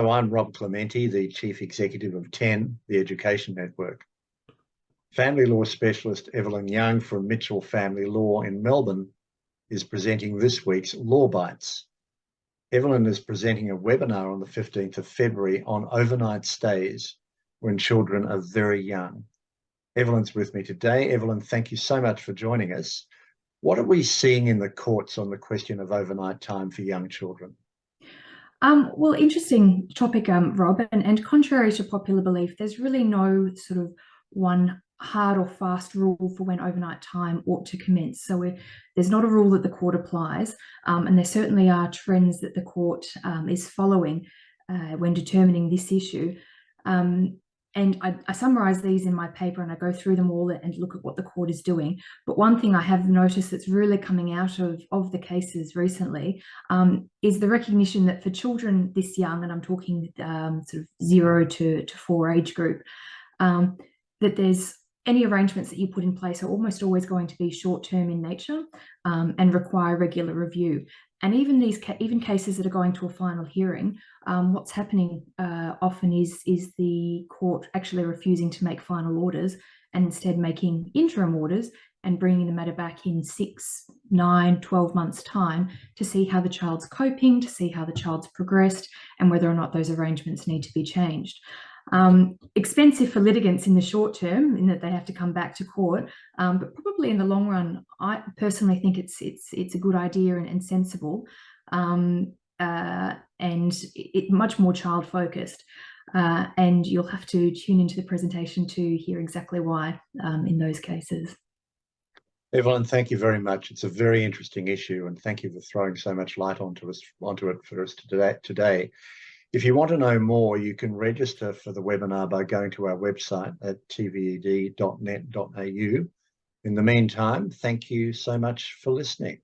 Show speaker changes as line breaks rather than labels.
Hello, I'm Rob Clementi, the Chief Executive of 10, the Education Network. Family Law Specialist Evelyn Young from Mitchell Family Law in Melbourne is presenting this week's Law Bites. Evelyn is presenting a webinar on the 15th of February on overnight stays when children are very young. Evelyn's with me today. Evelyn, thank you so much for joining us. What are we seeing in the courts on the question of overnight time for young children?
Well, interesting topic, Rob, and contrary to popular belief, there's really no sort of one hard or fast rule for when overnight time ought to commence. So there's not a rule that the court applies, and there certainly are trends that the court is following when determining this issue. And I summarise these in my paper and I go through them all and look at what the court is doing. But one thing I have noticed that's really coming out of the cases recently is the recognition that for children this young, and I'm talking sort of 0 to 4 age group, that there's any arrangements that you put in place are almost always going to be short-term in nature and require regular review. And even cases that are going to a final hearing, what's happening often is the court actually refusing to make final orders and instead making interim orders and bringing the matter back in 6, 9, 12 months' time to see how the child's coping, to see how the child's progressed, and whether or not those arrangements need to be changed. Expensive for litigants in the short term in that they have to come back to court, but probably in the long run, I personally think it's a good idea and sensible, and it much more child focused. And you'll have to tune into the presentation to hear exactly why in those cases.
Evelyn, thank you very much. It's a very interesting issue, and thank you for throwing so much light onto it for us today. If you want to know more, you can register for the webinar by going to our website at tved.net.au. In the meantime, thank you so much for listening.